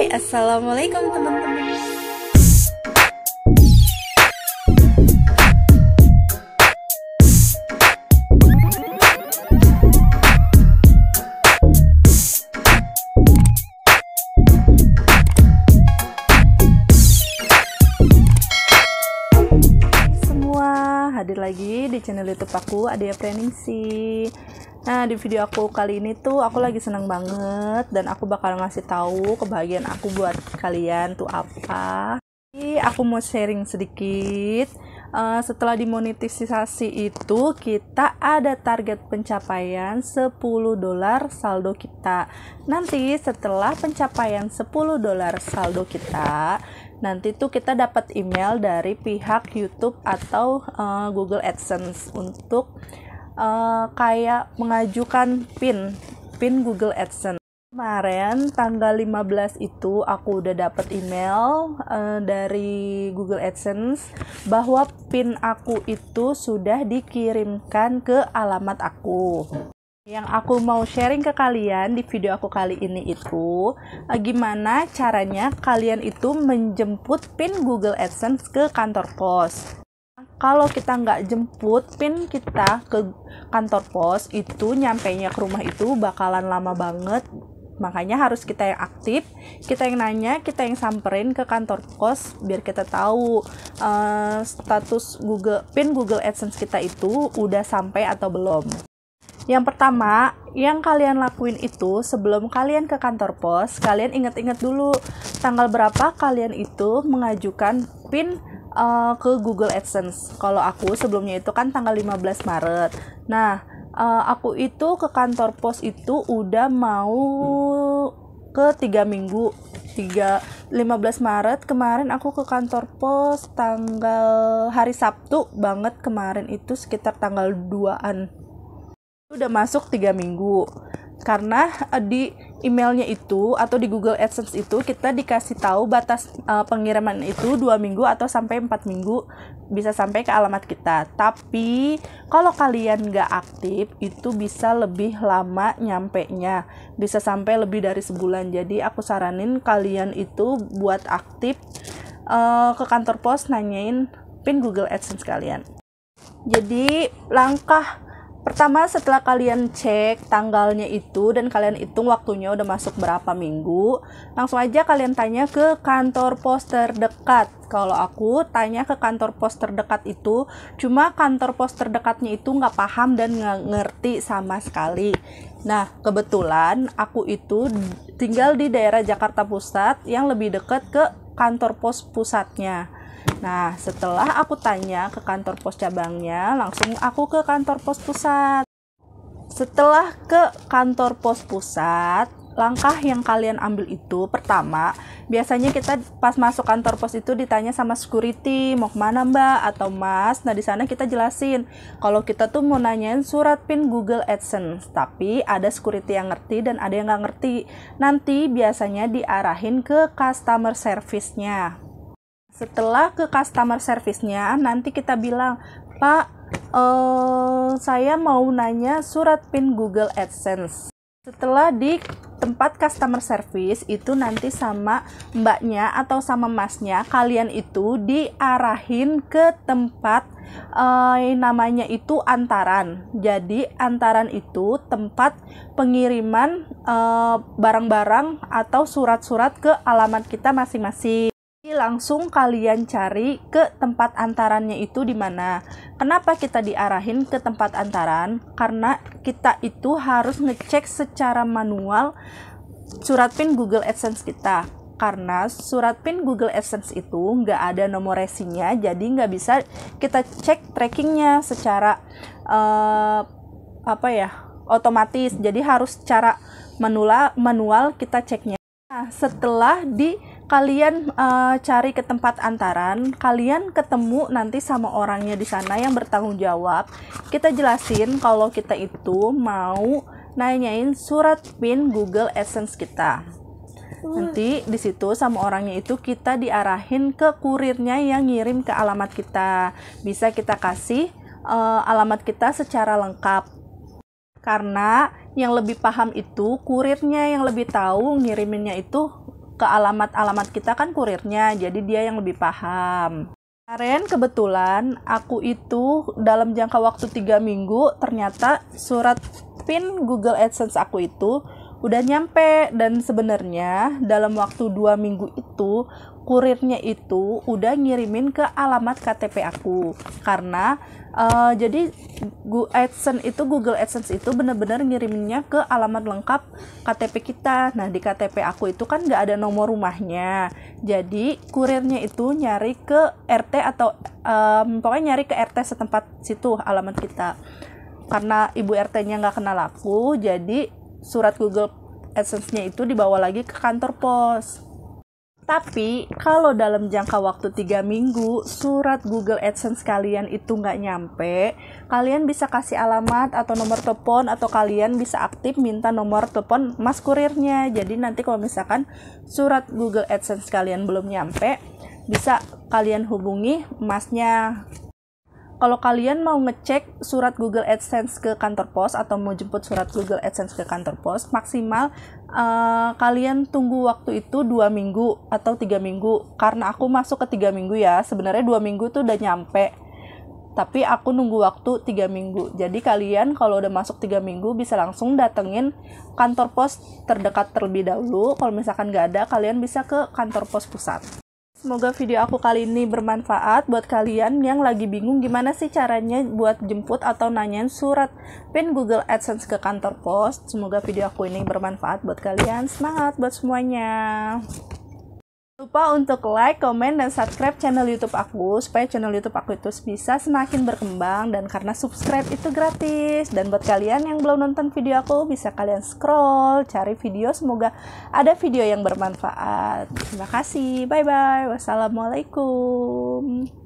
Hai, assalamualaikum teman-teman. Semua hadir lagi di channel YouTube aku, Adia Preningsi. Nah, di video aku kali ini tuh aku lagi seneng banget dan aku bakal ngasih tahu kebahagiaan aku buat kalian tuh apa. Jadi aku mau sharing sedikit. Setelah dimonetisasi itu kita ada target pencapaian $10 saldo kita. Nanti setelah pencapaian $10 saldo kita, nanti tuh kita dapat email dari pihak YouTube atau Google AdSense untuk kayak mengajukan PIN Google AdSense. Kemarin tanggal 15 itu aku udah dapet email dari Google AdSense bahwa PIN aku itu sudah dikirimkan ke alamat aku. Yang aku mau sharing ke kalian di video aku kali ini itu gimana caranya kalian itu menjemput PIN Google AdSense ke kantor pos. Kalau kita nggak jemput PIN kita ke kantor pos, itu nyampainya ke rumah itu bakalan lama banget. Makanya harus kita yang aktif, kita yang nanya, kita yang samperin ke kantor pos biar kita tahu status PIN Google AdSense kita itu udah sampai atau belum. Yang pertama, yang kalian lakuin itu sebelum kalian ke kantor pos, kalian ingat-ingat dulu tanggal berapa kalian itu mengajukan PIN ke Google AdSense. Kalau aku sebelumnya itu kan tanggal 15 Maret. Nah, aku itu ke kantor pos itu udah mau ke 3 minggu. 15 Maret kemarin aku ke kantor pos tanggal hari Sabtu banget kemarin itu sekitar tanggal 2-an. Udah masuk 3 minggu. Karena di emailnya itu atau di Google AdSense itu kita dikasih tahu batas pengiriman itu 2 minggu atau sampai 4 minggu bisa sampai ke alamat kita. Tapi kalau kalian nggak aktif itu bisa lebih lama nyampenya, bisa sampai lebih dari sebulan. Jadi aku saranin kalian itu buat aktif ke kantor pos nanyain PIN Google AdSense kalian. Jadi langkah pertama setelah kalian cek tanggalnya itu dan kalian hitung waktunya udah masuk berapa minggu, langsung aja kalian tanya ke kantor pos terdekat. Kalau aku tanya ke kantor pos terdekat itu, cuma kantor pos terdekatnya itu nggak paham dan nggak ngerti sama sekali. Nah, kebetulan aku itu tinggal di daerah Jakarta Pusat yang lebih dekat ke kantor pos pusatnya. Nah, setelah aku tanya ke kantor pos cabangnya, langsung aku ke kantor pos pusat. Setelah ke kantor pos pusat, langkah yang kalian ambil itu pertama, biasanya kita pas masuk kantor pos itu ditanya sama security, mau kemana mbak atau mas. Nah, di sana kita jelasin kalau kita tuh mau nanyain surat PIN Google AdSense, tapi ada security yang ngerti dan ada yang nggak ngerti. Nanti biasanya diarahin ke customer service-nya. Setelah ke customer service-nya, nanti kita bilang, Pak, saya mau nanya surat PIN Google AdSense. Setelah di tempat customer service, itu nanti sama mbaknya atau sama masnya, kalian itu diarahin ke tempat namanya itu antaran. Jadi antaran itu tempat pengiriman barang-barang atau surat-surat ke alamat kita masing-masing. Langsung kalian cari ke tempat antarannya itu di mana. Kenapa kita diarahin ke tempat antaran? Karena kita itu harus ngecek secara manual surat PIN Google AdSense kita. Karena surat PIN Google AdSense itu nggak ada nomor resinya, jadi nggak bisa kita cek trackingnya secara otomatis. Jadi harus secara manual kita ceknya. Nah, setelah kalian cari ke tempat antaran, kalian ketemu nanti sama orangnya di sana yang bertanggung jawab. Kita jelasin kalau kita itu mau nanyain surat PIN Google AdSense kita. Nanti di situ sama orangnya itu kita diarahin ke kurirnya yang ngirim ke alamat kita. Bisa kita kasih alamat kita secara lengkap. Karena yang lebih paham itu kurirnya, yang lebih tahu ngiriminnya itu ke alamat-alamat kita kan kurirnya, jadi dia yang lebih paham. Kemarin kebetulan aku itu dalam jangka waktu 3 minggu ternyata surat PIN Google AdSense aku itu udah nyampe, dan sebenarnya dalam waktu 2 minggu itu kurirnya itu udah ngirimin ke alamat KTP aku, karena jadi Google AdSense itu benar-benar ngiriminnya ke alamat lengkap KTP kita. Nah, di KTP aku itu kan nggak ada nomor rumahnya, jadi kurirnya itu nyari ke RT atau pokoknya nyari ke RT setempat situ alamat kita. Karena ibu RT-nya nggak kenal aku, jadi surat Google AdSense-nya itu dibawa lagi ke kantor pos. Tapi kalau dalam jangka waktu 3 minggu surat Google AdSense kalian itu nggak nyampe, kalian bisa kasih alamat atau nomor telepon, atau kalian bisa aktif minta nomor telepon mas kurirnya. Jadi nanti kalau misalkan surat Google AdSense kalian belum nyampe, bisa kalian hubungi masnya. Kalau kalian mau ngecek surat Google AdSense ke kantor pos atau mau jemput surat Google AdSense ke kantor pos, maksimal kalian tunggu waktu itu 2 minggu atau 3 minggu. Karena aku masuk ke 3 minggu ya, sebenarnya 2 minggu tuh udah nyampe, tapi aku nunggu waktu 3 minggu. Jadi kalian kalau udah masuk 3 minggu bisa langsung datengin kantor pos terdekat terlebih dahulu. Kalau misalkan nggak ada, kalian bisa ke kantor pos pusat. Semoga video aku kali ini bermanfaat buat kalian yang lagi bingung gimana sih caranya buat jemput atau nanyain surat PIN Google AdSense ke kantor pos. Semoga video aku ini bermanfaat buat kalian. Semangat buat semuanya. Lupa untuk like, komen, dan subscribe channel YouTube aku supaya channel YouTube aku itu bisa semakin berkembang, dan karena subscribe itu gratis. Dan buat kalian yang belum nonton video aku, bisa kalian scroll cari video, semoga ada video yang bermanfaat. Terima kasih, bye bye, wassalamualaikum.